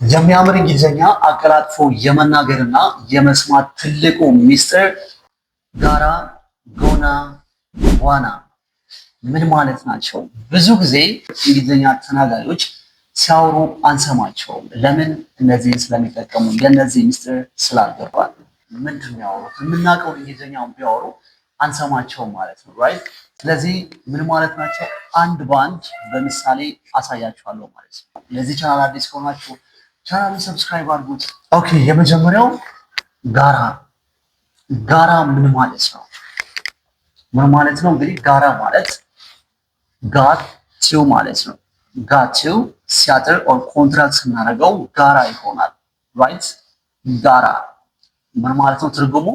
የሚያምር እንግሊዝኛ አቀላጥፎ የመናገርና የመስማት ትልቁ ሚስጥር ጋራ፣ ጎና፣ ዋና ምን ማለት ናቸው? ብዙ ጊዜ እንግሊዝኛ ተናጋሪዎች ሲያወሩ አንሰማቸውም። ለምን? እነዚህን ስለሚጠቀሙ የእነዚህ ሚስጥር ስላልገባል። ምንድን ነው ያወሩት? የምናውቀው እንግሊዝኛውን ቢያወሩ አንሰማቸውም ማለት ነው። ራይት። ስለዚህ ምን ማለት ናቸው? አንድ በአንድ በምሳሌ አሳያችኋለሁ ማለት ነው። ለዚህ ቻናል አዲስ ከሆናችሁ ቻናሉን ሰብስክራይብ አድርጉት። ኦኬ፣ የመጀመሪያው ጋራ። ጋራ ምን ማለት ነው? ምን ማለት ነው? እንግዲህ ጋራ ማለት ጋት ቱ ማለት ነው። ጋት ቱ ሲያጥር ኦር ኮንትራክት ስናደርገው ጋራ ይሆናል። ራይት። ጋራ ምን ማለት ነው? ትርጉሙ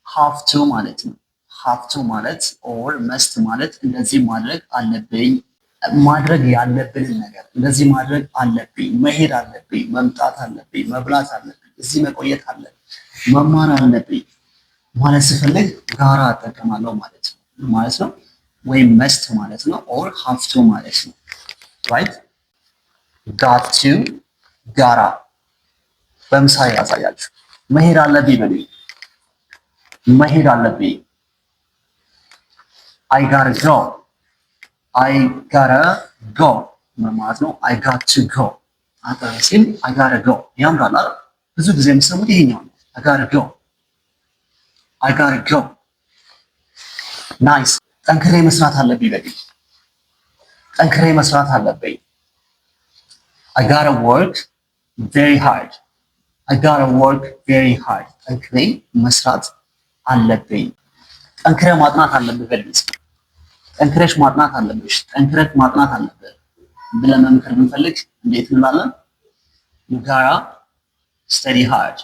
ሃቭ ቱ ማለት ነው። ሃቭ ቱ ማለት ኦር መስት ማለት እንደዚህ ማድረግ አለብኝ፣ ማድረግ ያለብንን ነገር እንደዚህ ማድረግ አለብኝ፣ መሄድ አለብኝ፣ መምጣት አለብኝ፣ መብላት አለብኝ፣ እዚህ መቆየት አለብኝ፣ መማር አለብኝ ማለት ስፈልግ ጋራ እጠቀማለሁ ማለት ነው። ወይም መስት ማለት ነው። ኦር ሃቭ ቱ ማለት ነው። ራይት። ጋት ቱ፣ ጋራ። በምሳሌ ያሳያችሁ። መሄድ አለብኝ በሉኝ። መሄድ አለብኝ። I gotta go. I gotta go ማለት ነው። I got to go አጠራሲል I gotta go ያምራል አይደል? ብዙ ጊዜ የምሰሙት ይሄኛው ነው። I gotta go. I gotta go. ናይስ። ጠንክሬ መስራት አለብኝ በሉኝ። ጠንክሬ መስራት አለብኝ። I gotta work very hard. I gotta work very hard. ጠንክሬ መስራት አለብኝ። ጠንክሬ ማጥናት አለብኝ በሉኝ። ጠንክረሽ ማጥናት አለብሽ፣ ጠንክረሽ ማጥናት አለብህ ብለን መምከር ብንፈልግ እንዴት እንላለን? You gotta study hard.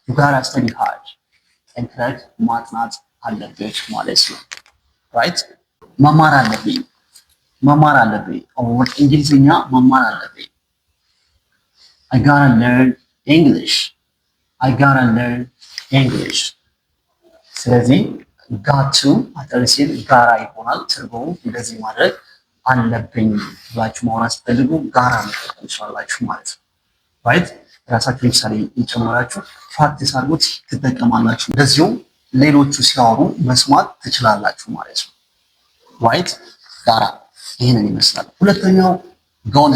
You gotta study hard. ጠንክረሽ ማጥናት አለብሽ ማለት ነው። ራይት። መማር አለብኝ። መማር አለብኝ። እንግሊዝኛ መማር አለብኝ። I gotta learn English. I gotta learn English. ስለዚህ ጋቱ አጠር ሲል ጋራ ይሆናል። ትርጉሙ እንደዚህ ማድረግ አለብኝ ብላችሁ ማውራት ስትፈልጉ ጋራ መጠቀም ትችላላችሁ ማለት ነው። ራይት። ራሳችሁ ምሳሌ ይጨምራችሁ ፕራክቲስ አድርጉት፣ ትጠቀማላችሁ። እንደዚሁም ሌሎቹ ሲያወሩ መስማት ትችላላችሁ ማለት ነው። ራይት። ጋራ ይህንን ይመስላል። ሁለተኛው ጎነ።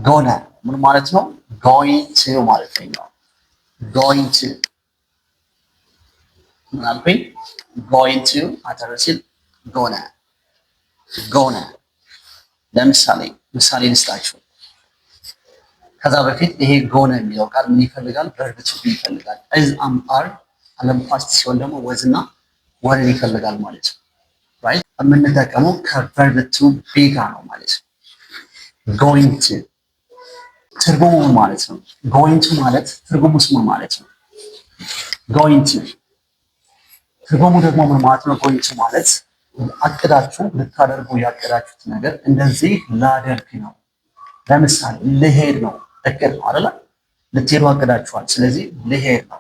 ጎነ ምን ማለት ነው? going to ማለት ነው። going to ምናልኩኝ going to አጠር ሲል ጎነ። ጎነ ለምሳሌ ምሳሌ ልስጣችሁ። ከዛ በፊት ይሄ ጎነ የሚለው ቃል ምን ይፈልጋል? verb to be ይፈልጋል። is am are አለም ፓስት ሲሆን ደግሞ ወዝና ወርን ይፈልጋል ማለት ነው። ራይት። የምንጠቀመው ከverb to be ጋር ነው ማለት ነው። going to ትርጉሙ ማለት ነው። going to ማለት ትርጉሙስ ምን ማለት ነው? going to ትርጉሙ ደግሞ ምን ማለት ነው? going to ማለት አቅዳችሁ ልታደርጉ ያቀዳችሁት ነገር እንደዚህ ላደርግ ነው። ለምሳሌ ልሄድ ነው። እቅድ ነው አይደል? ልትሄዱ አቅዳችኋል። ስለዚህ ልሄድ ነው፣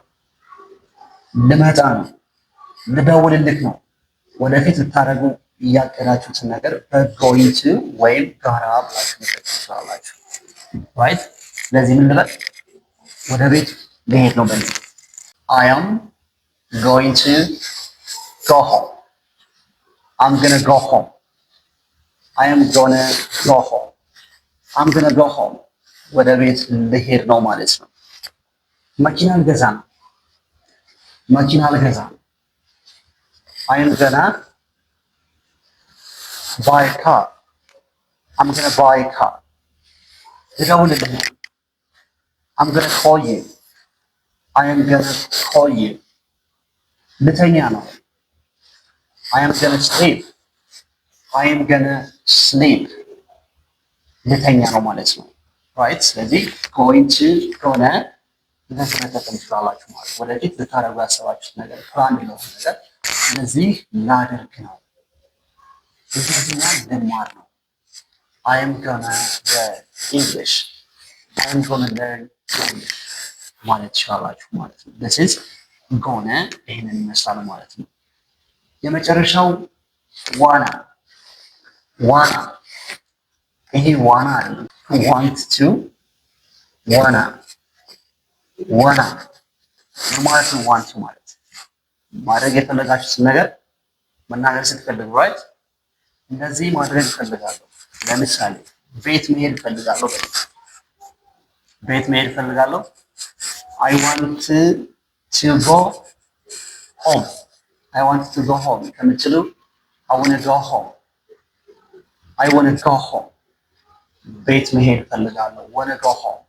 ልመጣ ነው፣ ልደውልልክ ነው። ወደፊት ልታደርጉ ያቀዳችሁትን ነገር በgoing to ወይም ጋራ ብላችሁ መጠቀም ትችላላችሁ። ራይት። ስለዚህ ምን ልበል? ወደ ቤት ልሄድ ነው በል። I am going to go home. I'm gonna go home. I am gonna go home. I'm gonna go home. ወደ ቤት ልሄድ ነው ማለት ነው። መኪና ልገዛ ነው። መኪና ልገዛ ነው። I am gonna buy a car. I'm gonna buy a car. ልደውልልህ ነው። I'm gonna call you. I am gonna call you. ልተኛ ነው። I am gonna sleep. I am gonna sleep. ልተኛ ነው ማለት ነው። ራይት። ስለዚህ going to ከሆነ እንደዚህ መጠቀም ትችላላችሁ ማለት ነው። ወደፊት ልታደርጉ ያሰባችሁት ነገር ፕላን ነው ነገር ስለዚህ ላደርግ ነው። እንግሊዝኛ ልማር ነው። I am gonna learn English. I am gonna learn English ማለት ትችላላችሁ ማለት ነው። this is ጎነ ይሄንን ይመስላል ማለት ነው። የመጨረሻው ዋና። ዋና ይሄ ዋና አይደለም። want to ዋና ዋና ማለት ነው። ዋንቱ ማለት ማድረግ የፈለጋችሁትን ነገር መናገር ስትፈልጉ ራይት እንደዚህ ማድረግ እፈልጋለሁ። ለምሳሌ ቤት መሄድ እፈልጋለሁ። ቤት መሄድ እፈልጋለሁ። I want to go home. I want to go home. ከምትሉ I want to go home. I want to go home. ቤት መሄድ እፈልጋለሁ። want to go home.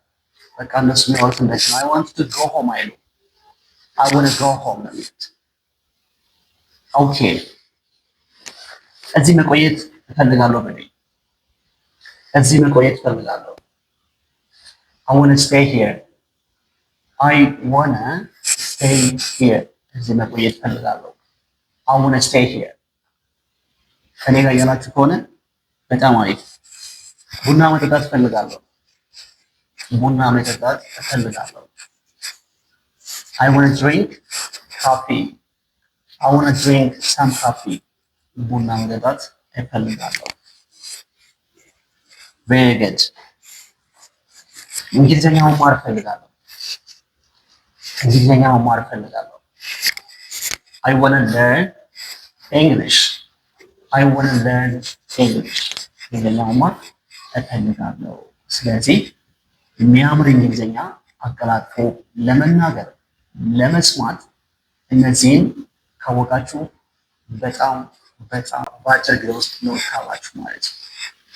በቃ እነሱ የሚያወሩት እንደዚህ ነው። I want to go home አይሉ I want to go home ነው የሚሉት። ኦኬ እዚህ መቆየት እፈልጋለሁ። እዚህ መቆየት እፈልጋለሁ። I want to stay here. I want to stay here. እዚህ መቆየት እፈልጋለሁ። I want to stay here. ከኔ ጋር ያላችሁ ከሆነ በጣም አሪፍ። ቡና መጠጣት እፈልጋለሁ። ቡና መጠጣት እፈልጋለሁ። I want to drink coffee. I want to drink some coffee. ቡና መጠጣት እፈልጋለሁ። Very good. እንግሊዝኛ መማር እፈልጋለሁ። እንግሊዝኛ መማር እፈልጋለሁ። I want to learn English. I want to learn English. እንግሊዝኛ መማር እፈልጋለሁ። ስለዚህ የሚያምር እንግሊዝኛ አቀላጥፎ ለመናገር ለመስማት እነዚህን ካወቃችሁ በጣም በአጭር ጊዜ ውስጥ ነው ታውቃችሁ ማለት ነው።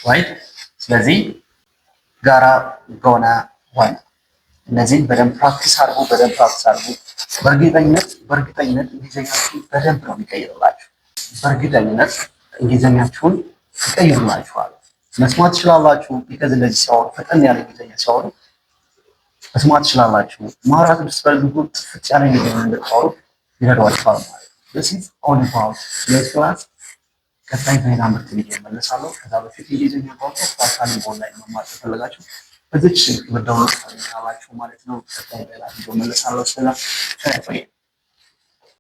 ራይት ስለዚህ ጋራ ጎና ዋና እነዚህን በደንብ ፕራክቲስ አድርጉ። በእርግጠኝነት እንግሊዝኛችሁን በደንብ ነው የሚቀይርላችሁ። በእርግጠኝነት እንግሊዝኛችሁን ይቀይሩላችኋል። መስማት ትችላላችሁ። ቢካዝ እንደዚህ ሲያወሩ ፈጠን ያለ እንግሊዝኛ ሲያወሩ መስማት ትችላላችሁ። ማውራት ብትፈልጉ ጥፍጥ ያለ እንግሊዝኛ እንድታወሩ ይረዳችኋል ማለት ነው። this is all about today's class። ቀጣይ በሌላ ምርጥ ቪዲዮ እመለሳለሁ። ከዛ በፊት እንግሊዝኛ ቋንቋ በአካል ኦንላይን መማር ከፈለጋችሁ በዚች ስልክ ብትደውሉ ታገኛላችሁ ማለት ነው። ቀጣይ በሌላ ቪዲዮ እመለሳለሁ። ሰላም